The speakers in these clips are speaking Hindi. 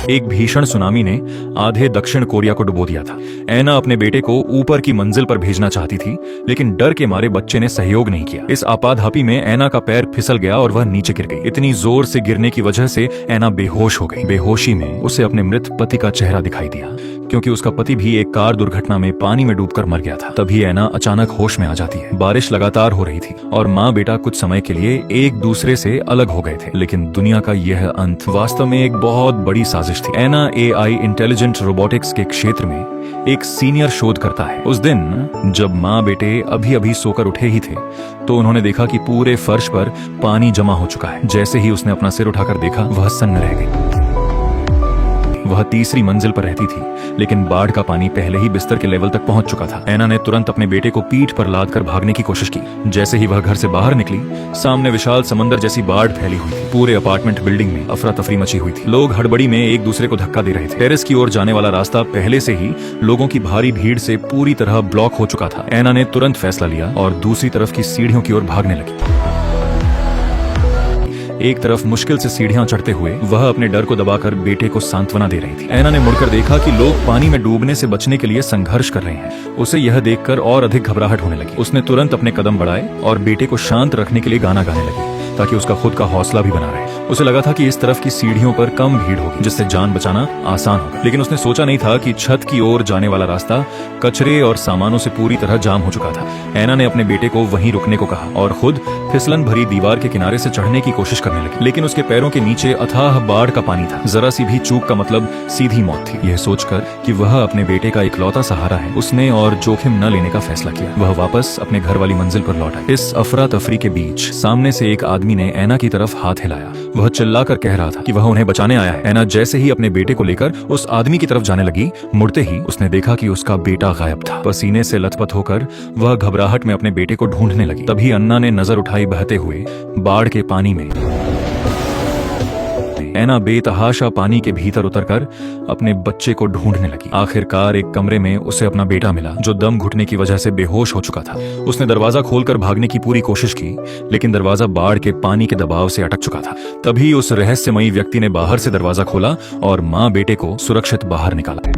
एक भीषण सुनामी ने आधे दक्षिण कोरिया को डुबो दिया था। ऐना अपने बेटे को ऊपर की मंजिल पर भेजना चाहती थी, लेकिन डर के मारे बच्चे ने सहयोग नहीं किया। इस आपाधापी में ऐना का पैर फिसल गया और वह नीचे गिर गई। इतनी जोर से गिरने की वजह से ऐना बेहोश हो गई। बेहोशी में उसे अपने मृत पति का चेहरा दिखाई दिया, क्योंकि उसका पति भी एक कार दुर्घटना में पानी में डूबकर मर गया था। तभी ऐना अचानक होश में आ जाती है। बारिश लगातार हो रही थी और माँ बेटा कुछ समय के लिए एक दूसरे से अलग हो गए थे, लेकिन दुनिया का यह अंत वास्तव में एक बहुत बड़ी साजिश थी। ऐना AI इंटेलिजेंट रोबोटिक्स के क्षेत्र में एक सीनियर शोधकर्ता है। उस दिन जब माँ बेटे अभी अभी सोकर उठे ही थे, तो उन्होंने देखा कि पूरे फर्श पर पानी जमा हो चुका है। जैसे ही उसने अपना सिर उठाकर देखा, वह सन्न रह गई। वह तीसरी मंजिल पर रहती थी, लेकिन बाढ़ का पानी पहले ही बिस्तर के लेवल तक पहुंच चुका था। ऐना ने तुरंत अपने बेटे को पीठ पर लाद कर भागने की कोशिश की। जैसे ही वह घर से बाहर निकली, सामने विशाल समंदर जैसी बाढ़ फैली हुई थी। पूरे अपार्टमेंट बिल्डिंग में अफरा तफरी मची हुई थी। लोग हड़बड़ी में एक दूसरे को धक्का दे रहे थे। टेरेस की ओर जाने वाला रास्ता पहले से ही लोगों की भारी भीड़ से पूरी तरह ब्लॉक हो चुका था। ऐना ने तुरंत फैसला लिया और दूसरी तरफ की सीढ़ियों की ओर भागने लगी। एक तरफ मुश्किल से सीढ़ियां चढ़ते हुए वह अपने डर को दबाकर बेटे को सांत्वना दे रही थी। ऐना ने मुड़कर देखा कि लोग पानी में डूबने से बचने के लिए संघर्ष कर रहे हैं। उसे यह देखकर और अधिक घबराहट होने लगी। उसने तुरंत अपने कदम बढ़ाए और बेटे को शांत रखने के लिए गाना गाने लगी, ताकि उसका खुद का हौसला भी बना रहे। उसे लगा था कि इस तरफ की सीढ़ियों पर कम भीड़ होगी, जिससे जान बचाना आसान होगा। लेकिन उसने सोचा नहीं था कि छत की ओर जाने वाला रास्ता कचरे और सामानों से पूरी तरह जाम हो चुका था। ऐना ने अपने बेटे को वहीं रुकने को कहा और खुद फिसलन भरी दीवार के किनारे से चढ़ने की कोशिश करने लगी। लेकिन उसके पैरों के नीचे अथाह बाढ़ का पानी था। जरा सी भी चूक का मतलब सीधी मौत थी। यह सोचकर कि वह अपने बेटे का इकलौता सहारा है, उसने और जोखिम न लेने का फैसला किया। वह वापस अपने घर वाली मंजिल पर लौटा। इस अफरा तफरी के बीच सामने से एक आदमी ने ऐना की तरफ हाथ हिलाया। वह चिल्लाकर कह रहा था कि वह उन्हें बचाने आया है। ऐना जैसे ही अपने बेटे को लेकर उस आदमी की तरफ जाने लगी, मुड़ते ही उसने देखा कि उसका बेटा गायब था। पसीने से लथपथ होकर वह घबराहट में अपने बेटे को ढूंढने लगी। तभी अन्ना ने नजर उठाई बहते हुए बाढ़ के पानी में। ऐना बेतहाशा पानी के भीतर उतरकर अपने बच्चे को ढूंढने लगी। आखिरकार एक कमरे में उसे अपना बेटा मिला, जो दम घुटने की वजह से बेहोश हो चुका था। उसने दरवाजा खोलकर भागने की पूरी कोशिश की, लेकिन दरवाजा बाढ़ के पानी के दबाव से अटक चुका था। तभी उस रहस्यमयी व्यक्ति ने बाहर से दरवाजा खोला और मां बेटे को सुरक्षित बाहर निकाला।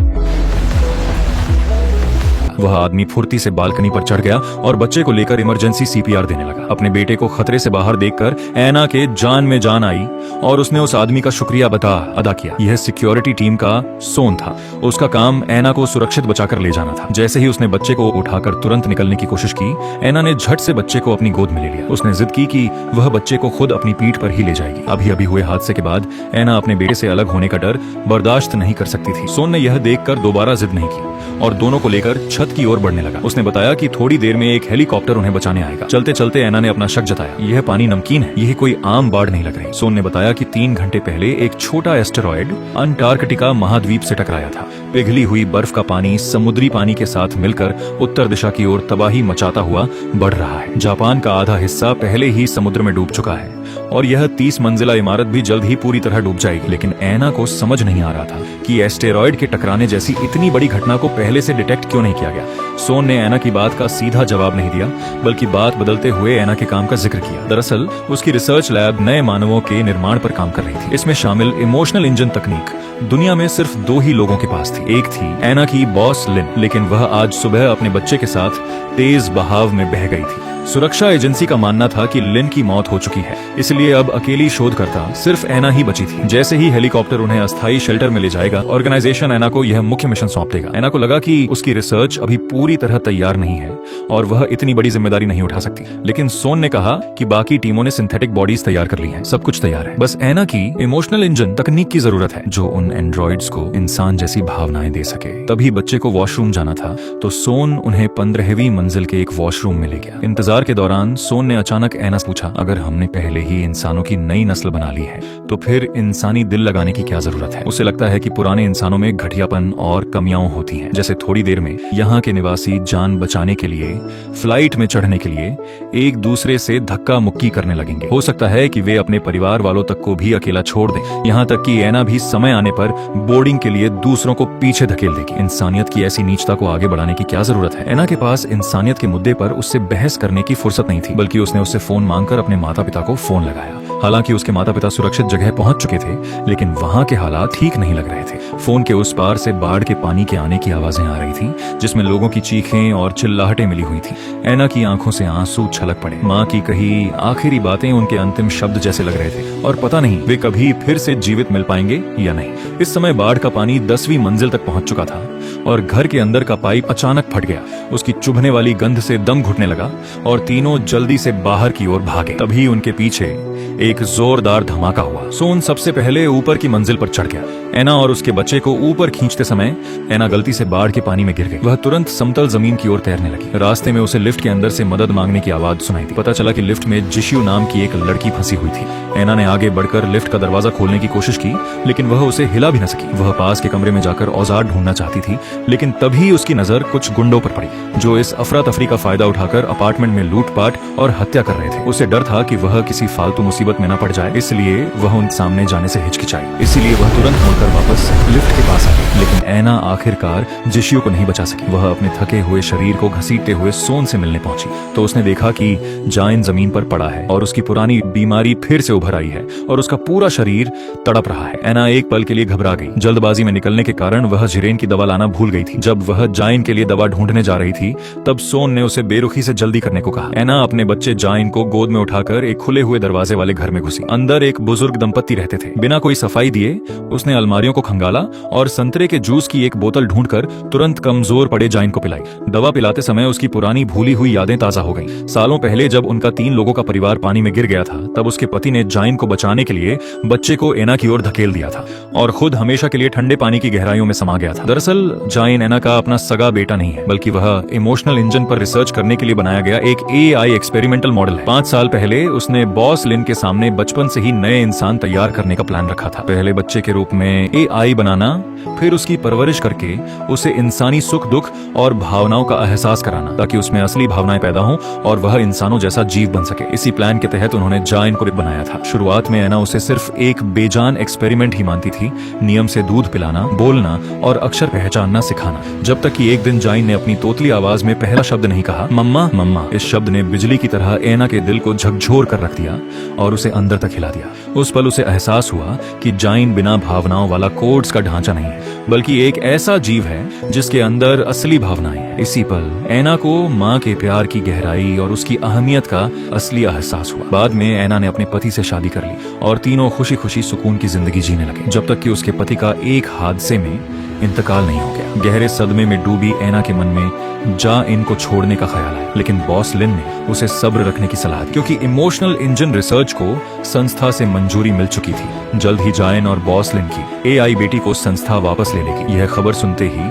वह आदमी फुर्ती से बालकनी पर चढ़ गया और बच्चे को लेकर इमरजेंसी CPR देने लगा। अपने बेटे को खतरे से बाहर देखकर ऐना के जान में जान आई और उसने उस आदमी का शुक्रिया अदा किया। यह सिक्योरिटी टीम का सोन था। उसका काम ऐना को सुरक्षित बचाकर ले जाना था। जैसे ही उसने बच्चे को उठाकर तुरंत निकलने की कोशिश की, ऐना ने झट से बच्चे को अपनी गोद में ले लिया। उसने जिद की कि वह बच्चे को खुद अपनी पीठ पर ही ले जाएगी। अभी अभी हुए हादसे के बाद ऐना अपने बेटे से अलग होने का डर बर्दाश्त नहीं कर सकती थी। सोन ने यह देखकर दोबारा जिद नहीं की और दोनों को लेकर छत की ओर बढ़ने लगा। उसने बताया कि थोड़ी देर में एक हेलीकॉप्टर उन्हें बचाने आएगा। चलते चलते ऐना ने अपना शक जताया, यह पानी नमकीन है, यह कोई आम बाढ़ नहीं लग रही। सोन ने बताया कि 3 घंटे पहले एक छोटा एस्टेरॉयड अंटार्कटिका महाद्वीप से टकराया था। पिघली हुई बर्फ का पानी समुद्री पानी के साथ मिलकर उत्तर दिशा की ओर तबाही मचाता हुआ बढ़ रहा है। जापान का आधा हिस्सा पहले ही समुद्र में डूब चुका है और यह 30 मंजिला इमारत भी जल्द ही पूरी तरह डूब जाएगी। लेकिन ऐना को समझ नहीं आ रहा था कि एस्टेरॉयड के टकराने जैसी इतनी बड़ी घटना को पहले से डिटेक्ट क्यों नहीं किया गया। सोन ने ऐना की बात का सीधा जवाब नहीं दिया, बल्कि बात बदलते हुए ऐना के काम का जिक्र किया। दरअसल उसकी रिसर्च लैब नए मानवों के निर्माण पर काम कर रही थी। इसमें शामिल इमोशनल इंजन तकनीक दुनिया में सिर्फ 2 ही लोगों के पास थी। एक थी ऐना की बॉस लिन, लेकिन वह आज सुबह अपने बच्चे के साथ तेज बहाव में बह गई थी। सुरक्षा एजेंसी का मानना था कि लिन की मौत हो चुकी है, इसलिए अब अकेली शोधकर्ता सिर्फ ऐना ही बची थी। जैसे ही हेलीकॉप्टर उन्हें अस्थायी शेल्टर में ले जाएगा, ऑर्गेनाइजेशन ऐना को यह मुख्य मिशन सौंप देगा। ऐना को लगा कि उसकी रिसर्च अभी पूरी तरह तैयार नहीं है और वह इतनी बड़ी जिम्मेदारी नहीं उठा सकती। लेकिन सोन ने कहा कि बाकी टीमों ने सिंथेटिक बॉडीज तैयार कर ली हैं, सब कुछ तैयार है। बस ऐना की इमोशनल इंजन तकनीक की जरूरत है, जो उन एंड्रॉइड्स को इंसान जैसी भावनाएं दे सके। तभी बच्चे को वॉशरूम जाना था, तो सोन उन्हें 15वीं मंजिल के एक वॉशरूम में ले गया। इंतजार के दौरान सोन ने अचानक ऐना से पूछा, अगर हमने पहले ही इंसानों की नई नस्ल बना ली है, तो फिर इंसानी दिल लगाने की क्या जरूरत है? उसे लगता है कि पुराने इंसानों में घटियापन और कमियां होती हैं। जैसे थोड़ी देर में यहाँ के निवासी जान बचाने के लिए फ्लाइट में चढ़ने के लिए एक दूसरे से धक्का मुक्की करने लगेंगे। हो सकता है कि वे अपने परिवार वालों तक को भी अकेला छोड़ दें, यहाँ तक कि ऐना भी समय आने पर बोर्डिंग के लिए दूसरों को पीछे धकेल देगी। इंसानियत की ऐसी नीचता को आगे बढ़ाने की क्या जरूरत है? ऐना के पास इंसानियत के मुद्दे पर उससे बहस करने की फुर्सत नहीं थी, बल्कि उसने उससे फोन मांगकर अपने माता पिता को फोन लगाया। हालांकि उसके माता पिता सुरक्षित जगह पहुंच चुके थे, लेकिन वहां के हालात ठीक नहीं लग रहे थे। फोन के उस पार से बाढ़ के पानी के आने की आवाजें आ रही थी, जिसमें लोगों की चीखें और चिल्लाहटें मिली हुई थी। ऐना की आंखों से आंसू छलक पड़े। माँ की कही आखिरी बातें उनके अंतिम शब्द जैसे लग रहे थे, और पता नहीं वे कभी फिर से जीवित मिल पाएंगे या नहीं। इस समय बाढ़ का पानी 10वीं मंजिल तक पहुंच चुका था और घर के अंदर का पाइप अचानक फट गया। उसकी चुभने वाली गंध से दम घुटने लगा और तीनों जल्दी से बाहर की ओर भागे। तभी उनके पीछे एक जोरदार धमाका हुआ। सोन सबसे पहले ऊपर की मंजिल पर चढ़ गया। ऐना और उसके बच्चे को ऊपर खींचते समय ऐना गलती से बाढ़ के पानी में गिर गई। वह तुरंत समतल जमीन की ओर तैरने लगी। रास्ते में उसे लिफ्ट के अंदर से मदद मांगने की आवाज सुनाई दी। पता चला कि लिफ्ट में जिशियू नाम की एक लड़की फंसी हुई थी। ऐना ने आगे बढ़कर लिफ्ट का दरवाजा खोलने की कोशिश की, लेकिन वह उसे हिला भी न सकी। वह पास के कमरे में जाकर औजार ढूंढना चाहती थी, लेकिन तभी उसकी नजर कुछ गुंडों पर पड़ी, जो इस अफरा तफरी का फायदा उठाकर अपार्टमेंट में लूटपाट और हत्या कर रहे थे। उसे डर था कि वह किसी फालतू मुसीबत में न पड़ जाए, इसलिए वह उन सामने जाने से हिचकिचाई। इसीलिए वह तुरंत मुड़कर वापस लिफ्ट के पास आ गई। लेकिन ऐना आखिरकार जिशियू को नहीं बचा सकी। वह अपने थके हुए शरीर को घसीटते हुए सोन से मिलने पहुंची तो उसने देखा कि जाइन जमीन पर पड़ा है और उसकी पुरानी बीमारी फिर से उभर आई है और उसका पूरा शरीर तड़प रहा है। ऐना एक पल के लिए घबरा गई। जल्दबाजी में निकलने के कारण वह जिरेन की दवा लाना भूल गई थी। जब वह जाइन के लिए दवा ढूंढने जा रही थी, तब सोन ने उसे बेरुखी से जल्दी करने को कहा। ऐना अपने बच्चे जाइन को गोद में उठाकर एक खुले हुए दरवाजे वाले घर में घुसी। अंदर एक बुजुर्ग दंपत्ति रहते थे। बिना कोई सफाई दिए उसने अलमारियों को खंगाला और संतरे के जूस की एक बोतल ढूंढकर तुरंत कमजोर पड़े जाइन को पिलाई। दवा पिलाते समय उसकी पुरानी भूली हुई यादें ताजा हो गईं। सालों पहले जब उनका 3 लोगों का परिवार पानी में गिर गया था, तब उसके पति ने जाइन को बचाने के लिए बच्चे को ऐना की ओर धकेल दिया था और खुद हमेशा के लिए ठंडे पानी की गहराइयों में समा गया था। दरअसल जाइन ऐना का अपना सगा बेटा नहीं है, बल्कि वह इमोशनल इंजन पर रिसर्च करने के लिए बनाया गया एक AI एक्सपेरिमेंटल मॉडल है। 5 साल पहले उसने बॉस लिन के सामने बचपन से ही नए इंसान तैयार करने का प्लान रखा था। पहले बच्चे के रूप में AI बनाना, फिर उसकी परवरिश करके उसे इंसानी सुख दुख और भावनाओं का एहसास कराना, ताकि उसमें असली भावनाएं पैदा हों और वह इंसानों जैसा जीव बन सके। इसी प्लान के तहत उन्होंने जाइन को बनाया था। शुरुआत में ऐना उसे सिर्फ एक बेजान एक्सपेरिमेंट ही मानती थी, नियम से दूध पिलाना, बोलना और अक्षर पहचानना सिखाना। जब तक कि एक दिन जाइन ने अपनी तोतली आवाज में पहला शब्द नहीं कहा, मम्मा मम्मा। इस शब्द ने बिजली की तरह ऐना के दिल को झकझोर कर रख दिया और उसे अंदर तक हिला दिया। उस पल उसे एहसास हुआ कि जाइन बिना भावनाओं वाला कोड्स का ढांचा नहीं है, बल्कि एक ऐसा जीव है जिसके अंदर असली भावनाएं हैं। इसी पल ऐना को माँ के प्यार की गहराई और उसकी अहमियत का असली एहसास हुआ। बाद में ऐना ने अपने पति से शादी कर ली और तीनों खुशी खुशी सुकून की जिंदगी जीने लगे, जब तक कि उसके पति का एक हादसे में इंतकाल नहीं हो गया। गहरे सदमे में डूबी ऐना के मन में जाइन को छोड़ने का ख्याल आया, लेकिन बॉस लिन ने उसे सब्र रखने की सलाह दी, क्योंकि इमोशनल इंजन रिसर्च को संस्था से मंजूरी मिल चुकी थी। जल्द ही जाइन और बॉस लिन की AI बेटी को संस्था वापस ले लेगी। यह खबर सुनते ही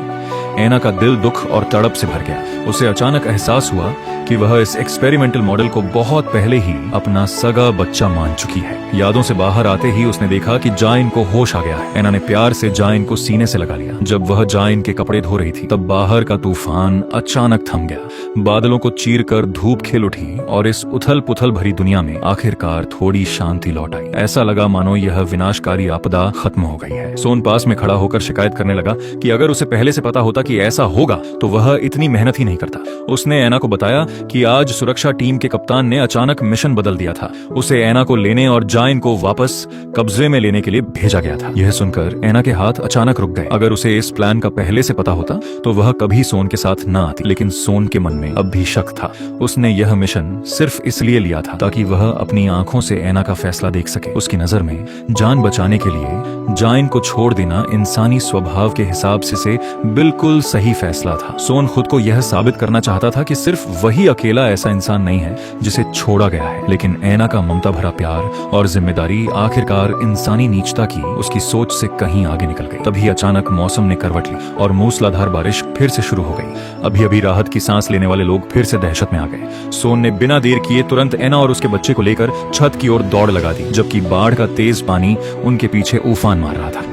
ऐना का दिल दुख और तड़प से भर गया। उसे अचानक एहसास हुआ कि वह इस एक्सपेरिमेंटल मॉडल को बहुत पहले ही अपना सगा बच्चा मान चुकी है। यादों से बाहर आते ही उसने देखा कि जाइन को होश आ गया है। ऐना ने प्यार से जाइन को सीने से लगा लिया। जब वह जाइन के कपड़े धो रही थी, तब बाहर का तूफान अचानक थम गया। बादलों को चीरकर धूप खिल उठी और इस उथल पुथल भरी दुनिया में आखिरकार थोड़ी शांति लौट आई। ऐसा लगा मानो यह विनाशकारी आपदा खत्म हो गई है। सोन पास में खड़ा होकर शिकायत करने लगा कि अगर उसे पहले से पता होता कि ऐसा होगा तो वह इतनी मेहनत ही नहीं करता। उसने ऐना को बताया कि आज सुरक्षा टीम के कप्तान ने अचानक मिशन बदल दिया था। उसे ऐना को लेने और जाइन को वापस कब्जे में लेने के लिए भेजा गया था। यह सुनकर ऐना के हाथ अचानक रुक गए। अगर उसे इस प्लान का पहले से पता होता तो वह कभी सोन के साथ न आती, लेकिन सोन के मन में अब भी शक था। उसने यह मिशन सिर्फ इसलिए लिया था ताकि वह अपनी आंखों से ऐना का फैसला देख सके। उसकी नजर में जान बचाने के लिए जाइन को छोड़ देना इंसानी स्वभाव के हिसाब से बिल्कुल सही फैसला था। सोन खुद को यह साबित करना चाहता था कि सिर्फ वही अकेला ऐसा इंसान नहीं है जिसे छोड़ा गया है, लेकिन ऐना का ममता भरा प्यार और जिम्मेदारी आखिरकार इंसानी नीचता की उसकी सोच से कहीं आगे निकल गई। तभी अचानक मौसम ने करवट ली और मूसलाधार बारिश फिर से शुरू हो गई। अभी अभी राहत की सांस लेने वाले लोग फिर से दहशत में आ गए। सोन ने बिना देर किए तुरंत ऐना और उसके बच्चे को लेकर छत की ओर दौड़ लगा दी, जबकि बाढ़ का तेज पानी उनके पीछे उफान मार रहा था।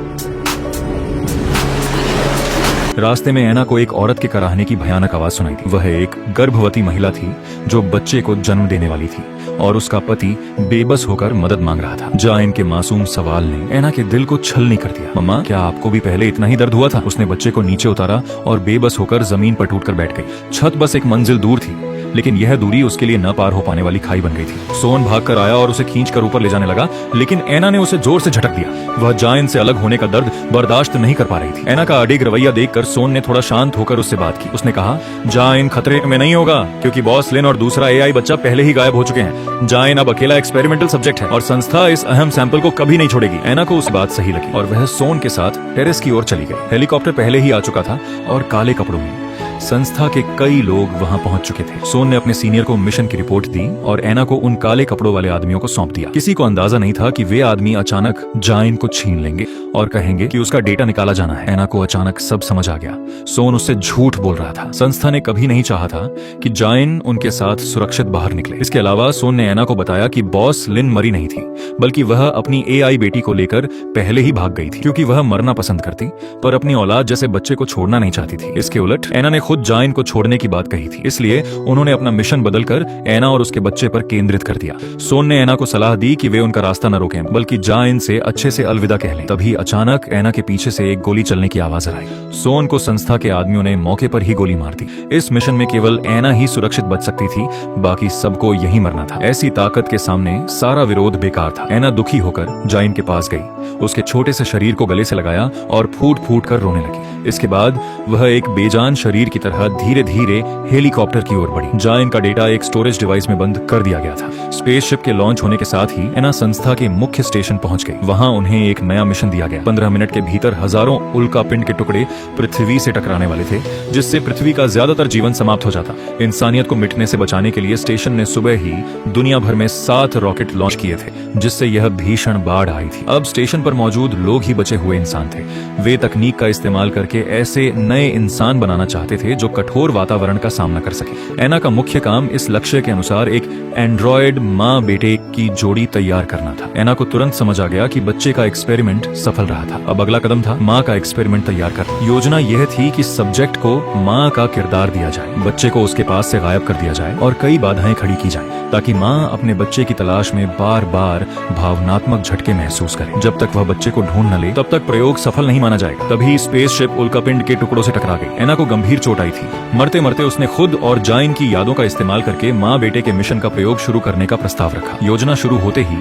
रास्ते में ऐना को एक औरत के कराहने की भयानक आवाज सुनाई दी। वह एक गर्भवती महिला थी जो बच्चे को जन्म देने वाली थी और उसका पति बेबस होकर मदद मांग रहा था। जाइन के मासूम सवाल ने ऐना के दिल को छलनी कर दिया। मम्मा, क्या आपको भी पहले इतना ही दर्द हुआ था? उसने बच्चे को नीचे उतारा और बेबस होकर जमीन पर टूटकर बैठ गई। छत बस एक मंजिल दूर थी, लेकिन यह दूरी उसके लिए न पार हो पाने वाली खाई बन गई थी। सोन भागकर आया और उसे खींचकर ऊपर ले जाने लगा, लेकिन एना ने उसे जोर से झटक दिया। वह जायन से अलग होने का दर्द बर्दाश्त नहीं कर पा रही थी। एना का अडिग रवैया देखकर सोन ने थोड़ा शांत होकर उससे बात की। उसने कहा, जायन खतरे में नहीं होगा, क्योंकि बॉस लिन और दूसरा एआई बच्चा पहले ही गायब हो चुके हैं। जायन अब अकेला एक्सपेरिमेंटल सब्जेक्ट है और संस्था इस अहम सैंपल को कभी नहीं छोड़ेगी। एना को उस बात सही लगी और वह सोन के साथ टेरेस की ओर चली गई। हेलीकॉप्टर पहले ही आ चुका था और काले कपड़ों में संस्था के कई लोग वहां पहुंच चुके थे। सोन ने अपने सीनियर को मिशन की रिपोर्ट दी और एना को उन काले कपड़ों वाले आदमियों को सौंप दिया। किसी को अंदाजा नहीं था कि वे आदमी अचानक जायन को छीन लेंगे और कहेंगे कि उसका डेटा निकाला जाना है। एना को अचानक सब समझ आ गया। सोन उससे झूठ बोल रहा था। संस्था ने कभी नहीं चाहा था कि जायन उनके साथ सुरक्षित बाहर निकले। इसके अलावा सोन ने एना को बताया कि बॉस लिन मरी नहीं थी, बल्कि वह अपनी एआई बेटी को लेकर पहले ही भाग गई थी, क्योंकि वह मरना पसंद करती पर अपनी औलाद जैसे बच्चे को छोड़ना नहीं चाहती थी। इसके उलट एना ने खुद जायन को छोड़ने की बात कही थी, इसलिए उन्होंने अपना मिशन बदलकर एना और उसके बच्चे पर केंद्रित कर दिया। सोन ने एना को सलाह दी कि वे उनका रास्ता न रोकें, बल्कि जायन से अच्छे से अलविदा कह लें। तभी अचानक एना के पीछे से एक गोली चलने की आवाज आई। सोन को संस्था के आदमियों ने मौके पर ही गोली मार दी। इस मिशन में केवल एना ही सुरक्षित बच सकती थी, बाकी सबको यही मरना था। ऐसी ताकत के सामने सारा विरोध बेकार था। एना दुखी होकर जायन के पास गई, उसके छोटे से शरीर को गले से लगाया और फूट फूट कर रोने लगी। इसके बाद वह एक बेजान शरीर की तरह धीरे धीरे हेलीकॉप्टर की ओर बढ़ी। जायन का डेटा एक स्टोरेज डिवाइस में बंद कर दिया गया था। स्पेसशिप के लॉन्च होने के साथ ही एना संस्था के मुख्य स्टेशन पहुंच गई। वहां उन्हें एक नया मिशन दिया गया। 15 मिनट के भीतर हजारों उल्का पिंड के टुकड़े पृथ्वी से टकराने वाले थे, जिससे पृथ्वी का ज्यादातर जीवन समाप्त हो जाता। इंसानियत को मिटने से बचाने के लिए स्टेशन ने सुबह ही दुनिया भर में 7 रॉकेट लॉन्च किए थे, जिससे यह भीषण बाढ़ आई थी। अब स्टेशन पर मौजूद लोग ही बचे हुए इंसान थे। वे तकनीक का इस्तेमाल करके ऐसे नए इंसान बनाना चाहते थे जो कठोर वातावरण का सामना कर सके। एना का मुख्य काम इस लक्ष्य के अनुसार एक एंड्रॉयड माँ बेटे की जोड़ी तैयार करना था। एना को तुरंत समझ आ गया कि बच्चे का एक्सपेरिमेंट सफल रहा था। अब अगला कदम था माँ का एक्सपेरिमेंट तैयार करना। योजना यह थी कि सब्जेक्ट को माँ का किरदार दिया जाए, बच्चे को उसके पास से गायब कर दिया जाए और कई बाधाएं खड़ी की जाए, ताकि माँ अपने बच्चे की तलाश में बार बार भावनात्मक झटके महसूस करे। जब तक वह बच्चे को ढूंढ न ले, तब तक प्रयोग सफल नहीं माना जाएगा। तभी स्पेसशिप उल्कापिंड के टुकड़ों से टकरा गई। एना को गंभीर चोट आई थी। मरते मरते उसने खुद और जायन की यादों का इस्तेमाल करके माँ बेटे के मिशन का प्रयोग शुरू करने का प्रस्ताव रखा। योजना शुरू होते ही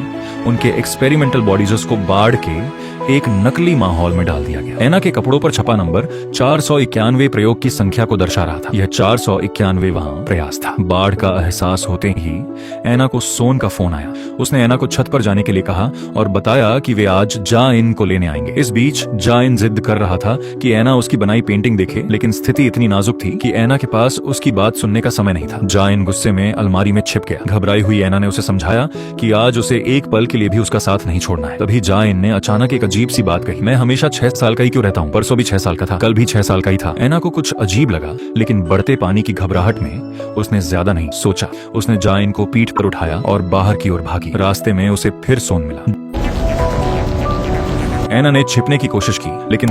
उनके एक्सपेरिमेंटल बॉडीज को बाढ़ के एक नकली माहौल में डाल दिया गया। एना के कपड़ों पर छपा नंबर 491 प्रयोग की संख्या को दर्शा रहा था। यह 491वां प्रयास था। बाढ़ का एहसास होते ही एना को सोन का फोन आया। उसने एना को छत पर जाने के लिए कहा और बताया कि वे आज जायन को लेने आएंगे। इस बीच जायन जिद कर रहा था कि एना उसकी बनाई पेंटिंग देखे, लेकिन स्थिति इतनी नाजुक थी कि एना के पास उसकी बात सुनने का समय नहीं था। जायन गुस्से में अलमारी में छिप गया। घबराई हुई एना ने उसे समझाया कि आज उसे एक पल के लिए भी उसका साथ नहीं छोड़ना है। तभी जायन ने अचानक एक अजीब सी बात कही, मैं हमेशा 6 साल का ही क्यों रहता हूँ? परसों भी 6 साल का था, कल भी 6 साल का ही था। एना को कुछ अजीब लगा, लेकिन बढ़ते पानी की घबराहट में उसने ज्यादा नहीं सोचा। उसने जायन को पीठ पर उठाया और बाहर की ओर भागी। रास्ते में उसे फिर सोन मिला। एना ने छिपने की कोशिश की, लेकिन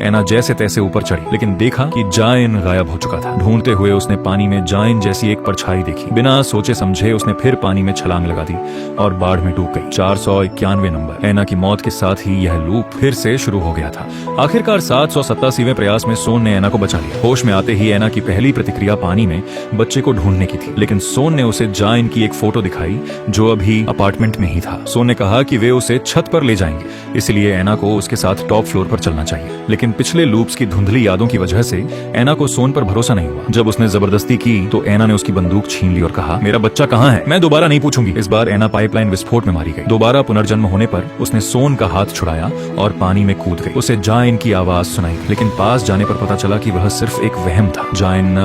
एना जैसे तैसे ऊपर चढ़ी, लेकिन देखा कि जायन गायब हो चुका था। ढूंढते हुए उसने पानी में जायन जैसी एक परछाई देखी। बिना सोचे समझे उसने फिर पानी में छलांग लगा दी और बाढ़ में डूब गई। 491 नंबर। एना की मौत के साथ ही यह लूप फिर से शुरू हो गया था। आखिरकार 787वें प्रयास में सोन ने एना को बचा लिया। होश में आते ही एना की पहली प्रतिक्रिया पानी में बच्चे को ढूंढने की थी, लेकिन सोन ने उसे जायन की एक फोटो दिखाई जो अभी अपार्टमेंट में ही था। सोन ने कहा कि वे उसे छत पर ले जाएंगे, इसलिए एना को उसके साथ टॉप फ्लोर पर चलना चाहिए। लेकिन पिछले लूप्स की धुंधली यादों की वजह से एना को सोन पर भरोसा नहीं हुआ। जब उसने जबरदस्ती की तो एना ने उसकी बंदूक छीन ली और कहा, मेरा बच्चा कहाँ है? मैं दोबारा नहीं पूछूंगी। इस बार एना पाइपलाइन विस्फोट में मारी गई। दोबारा पुनर्जन्म होने पर उसने सोन का हाथ छुड़ाया और पानी में कूद गई। उसे जायन की आवाज सुनाई, लेकिन पास जाने पर पता चला कि वह सिर्फ एक वहम था। जायन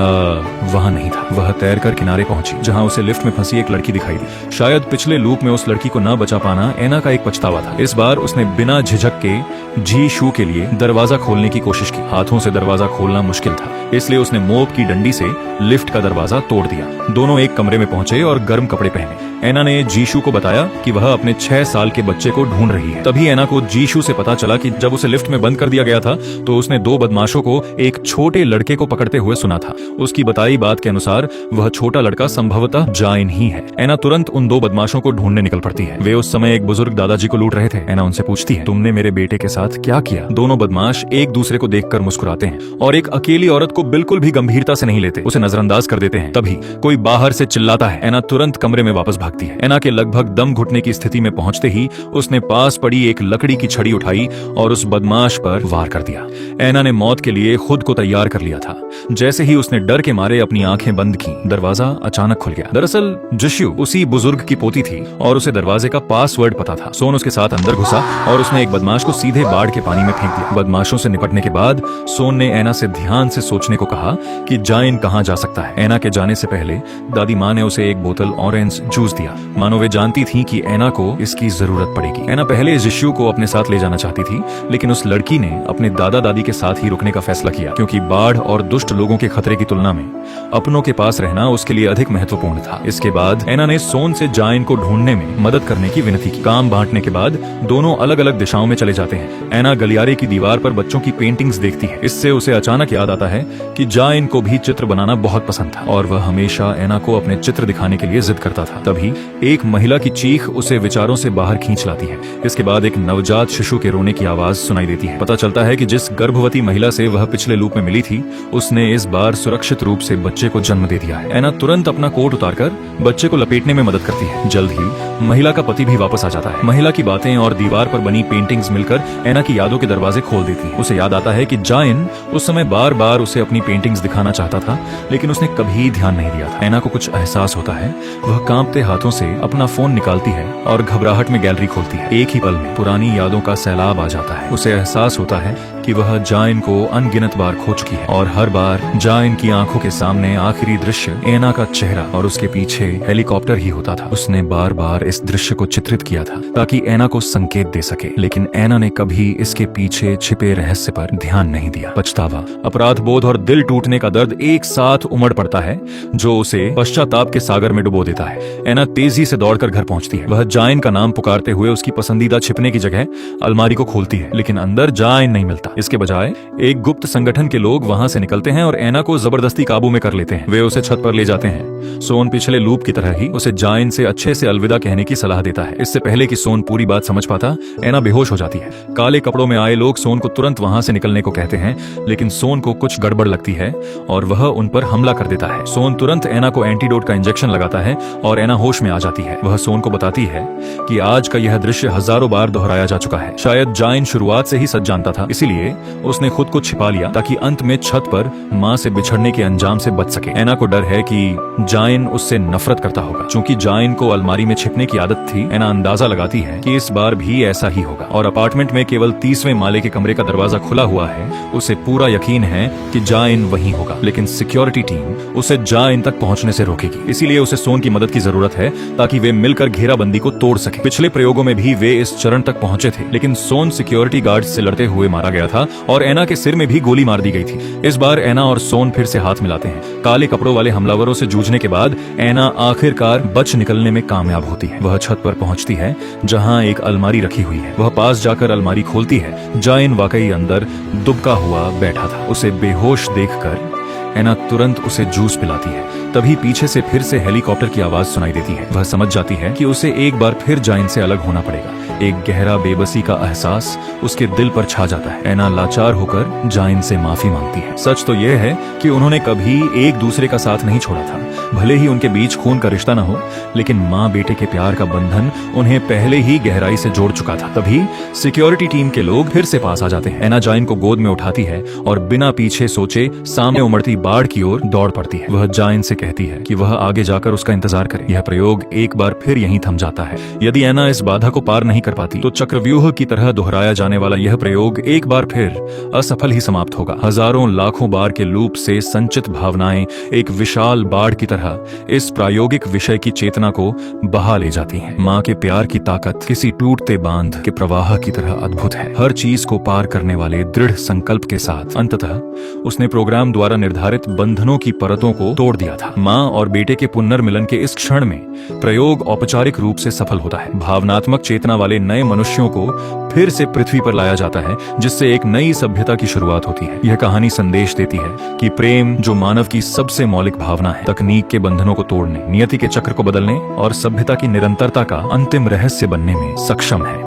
वहां नहीं था। वह तैरकर किनारे पहुंची, जहां उसे लिफ्ट में फंसी एक लड़की दिखाई दी। शायद पिछले लूप में उस लड़की को न बचा पाना एना का एक पछतावा था। इस बार उसने बिना झिझक के जी शू के लिए दरवाजा खोलने की कोशिश की। हाथों से दरवाजा खोलना मुश्किल था, इसलिए उसने मोप की डंडी से लिफ्ट का दरवाजा तोड़ दिया। दोनों एक कमरे में पहुंचे और गर्म कपड़े पहने। एना ने जीशु को बताया कि वह अपने 6 साल के बच्चे को ढूंढ रही है। तभी एना को जीशु से पता चला कि जब उसे लिफ्ट में बंद कर दिया गया था तो उसने 2 बदमाशों को एक छोटे लड़के को पकड़ते हुए सुना था। उसकी बताई बात के अनुसार वह छोटा लड़का संभवतः जाइन ही है। एना तुरंत उन 2 बदमाशों को ढूंढने निकल पड़ती है। वे उस समय एक बुजुर्ग दादाजी को लूट रहे थे। एना उनसे पूछती है, तुमने मेरे बेटे के साथ क्या किया? दोनों बदमाश एक दूसरे को देखकर मुस्कुराते हैं और एक अकेली औरत को बिल्कुल भी गंभीरता से नहीं लेते, उसे नजरअंदाज कर देते हैं। तभी कोई बाहर से चिल्लाता है। एना तुरंत कमरे में वापस भागती है। एना के लगभग दम घुटने की स्थिति में पहुंचते ही उसने पास पड़ी एक लकड़ी की छड़ी उठाई और उस बदमाश पर वार कर दिया। एना ने मौत के लिए खुद को तैयार कर लिया था। जैसे ही उसने डर के मारे अपनी आंखें बंद की, दरवाजा अचानक खुल गया। दरअसल जिशु उसी बुजुर्ग की पोती थी और उसे दरवाजे का पासवर्ड पता था। सोन उसके साथ अंदर घुसा और उसने एक बदमाश को सीधे बाढ़ के पानी में फेंक दिया। बदमाशों से निपटने के बाद सोन ने एना से ध्यान से सोचने को कहा कि जाइन कहां जा सकता है। एना के जाने से पहले दादी माँ ने उसे एक बोतल ऑरेंज जूस दिया, मानो वे जानती थी कि एना को इसकी जरूरत पड़ेगी। एना पहले जिशु को अपने साथ ले जाना चाहती थी, लेकिन उस लड़की ने अपने दादा दादी के साथ ही रुकने का फैसला किया, क्योंकि बाढ़ और दुष्ट लोगों के खतरे की तुलना में अपनों के पास रहना उसके लिए अधिक महत्वपूर्ण था। इसके बाद एना ने सोन से जाइन को ढूंढने में मदद करने की विनती की। काम बांटने के बाद दोनों अलग अलग दिशाओं में चले जाते हैं। एना गलियारे की दीवार पर बच्चों की पेंटिंग्स देखती है। इससे उसे अचानक याद आता है कि जाइन को भी चित्र बनाना बहुत पसंद था और वह हमेशा एना को अपने चित्र दिखाने के लिए जिद करता था। तभी एक महिला की चीख उसे विचारों से बाहर खींच लाती है। इसके बाद एक नवजात शिशु के रोने की आवाज सुनाई देती है। पता चलता है कि जिस गर्भवती महिला से वह पिछले लूप में मिली थी, उसने इस बार सुरक्षित रूप से बच्चे को जन्म दे दिया है। एना तुरंत अपना कोट उतारकर बच्चे को लपेटने में मदद करती है। जल्द ही महिला का पति भी वापस आ जाता है। महिला की बातें और दीवार पर बनी पेंटिंग्स मिलकर एना की यादों के दरवाजे खोल देती हैं। उसे याद आता है कि जाइन उस समय बार बार उसे अपनी पेंटिंग्स दिखाना चाहता था, लेकिन उसने कभी ध्यान नहीं दिया था। एना को कुछ एहसास होता है। वह कांपते हाथों से अपना फोन निकालती है और घबराहट में गैलरी खोलती है। एक ही पल में पुरानी यादों का सैलाब आ जाता है। उसे एहसास होता है कि वह जाइन को अनगिनत बार खो चुकी है और हर बार जाइन की आंखों के सामने आखिरी दृश्य एना का चेहरा और उसके पीछे हेलीकॉप्टर ही होता था। उसने बार बार इस दृश्य को चित्रित किया था ताकि एना को संकेत दे सके, लेकिन एना ने कभी इसके पीछे छिपे रहस्य पर ध्यान नहीं दिया। पछतावा, अपराध बोध और दिल टूटने का दर्द एक साथ उमड़ पड़ता है, जो उसे पश्चाताप के सागर में डुबो देता है। एना तेजी से दौड़कर घर पहुंचती है। वह जाइन का नाम पुकारते हुए उसकी पसंदीदा छिपने की जगह अलमारी को खोलती है, लेकिन अंदर जाइन नहीं मिलता। इसके बजाय एक गुप्त संगठन के लोग वहां से निकलते हैं और एना को जबरदस्ती काबू में कर लेते हैं। वे उसे छत पर ले जाते हैं। सोन पिछले लूप की तरह ही उसे जाइन से अच्छे से अलविदा कहने की सलाह देता है। इससे पहले कि सोन पूरी बात समझ पाता, एना बेहोश हो जाती है। काले कपड़ों में आए लोग सोन को तुरंत वहां से निकलने को कहते हैं, लेकिन सोन को कुछ गड़बड़ लगती है और वह उन पर हमला कर देता है। सोन तुरंत एना को एंटीडोट का इंजेक्शन लगाता है और एना होश में आ जाती है। वह सोन को बताती है कि आज का यह दृश्य हजारों बार दोहराया जा चुका है। शायद जाइन शुरुआत से ही सच जानता था, इसीलिए उसने खुद को छिपा लिया ताकि अंत में छत पर मां से बिछड़ने के अंजाम से बच सके। एना को डर है कि जाइन उससे नफरत करता होगा। चूंकि जाइन को अलमारी में छिपने की आदत थी, एना अंदाजा लगाती है कि इस बार भी ऐसा ही होगा और अपार्टमेंट में केवल 30वें माले के कमरे का दरवाजा खुला हुआ है। उसे पूरा यकीन है कि जाइन वहीं होगा, लेकिन सिक्योरिटी टीम उसे जाइन तक पहुंचने से रोकेगी। इसीलिए उसे सोन की मदद की जरूरत है ताकि वे मिलकर घेराबंदी को तोड़ सके। पिछले प्रयोगों में भी वे इस चरण तक पहुंचे थे, लेकिन सोन सिक्योरिटी गार्ड से लड़ते हुए मारा गया था और एना के सिर में भी गोली मार दी गई थी। इस बार एना और सोन फिर से हाथ मिलाते हैं। काले कपड़ों वाले हमलावरों से जूझने के बाद एना आखिरकार बच निकलने में कामयाब होती है। वह छत पर पहुंचती है जहां एक अलमारी रखी हुई है। वह पास जाकर अलमारी खोलती है। जाइन वाकई अंदर दुबका हुआ बैठा था। उसे बेहोश देखकर एना तुरंत उसे जूस पिलाती है। तभी पीछे से फिर से हेलीकॉप्टर की आवाज सुनाई देती है। वह समझ जाती है कि उसे एक बार फिर जाइन से अलग होना पड़ेगा। एक गहरा बेबसी का एहसास उसके दिल पर छा जाता है। एना लाचार होकर जाइन से माफी मांगती है। सच तो यह है कि उन्होंने कभी एक दूसरे का साथ नहीं छोड़ा था। भले ही उनके बीच खून का रिश्ता न हो, लेकिन माँ बेटे के प्यार का बंधन उन्हें पहले ही गहराई से जोड़ चुका था। तभी सिक्योरिटी टीम के लोग फिर से पास आ जाते हैं। एना जाइन को गोद में उठाती है और बिना पीछे सोचे सामने उमड़ती बाढ़ की ओर दौड़ पड़ती है। वह जाइन से कहती है कि वह आगे जाकर उसका इंतजार करे। यह प्रयोग एक बार फिर यहीं थम जाता है। यदि एना इस बाधा को पार नहीं कर पाती तो चक्रव्यूह की तरह दोहराया जाने वाला यह प्रयोग एक बार फिर असफल ही समाप्त होगा। हजारों लाखों बार के लूप से संचित भावनाएं एक विशाल बाढ़ की तरह इस प्रायोगिक विषय की चेतना को बहा ले जाती हैं। माँ के प्यार की ताकत किसी टूटते बांध के प्रवाह की तरह अद्भुत है। हर चीज को पार करने वाले दृढ़ संकल्प के साथ अंततः उसने प्रोग्राम द्वारा निर्धारित बंधनों की परतों को तोड़ दिया था। माँ और बेटे के पुनर्मिलन के इस क्षण में प्रयोग औपचारिक रूप से सफल होता है। भावनात्मक चेतना वाले नए मनुष्यों को फिर से पृथ्वी पर लाया जाता है, जिससे एक नई सभ्यता की शुरुआत होती है। यह कहानी संदेश देती है कि प्रेम, जो मानव की सबसे मौलिक भावना है, तकनीक के बंधनों को तोड़ने, नियति के चक्र को बदलने और सभ्यता की निरंतरता का अंतिम रहस्य बनने में सक्षम है।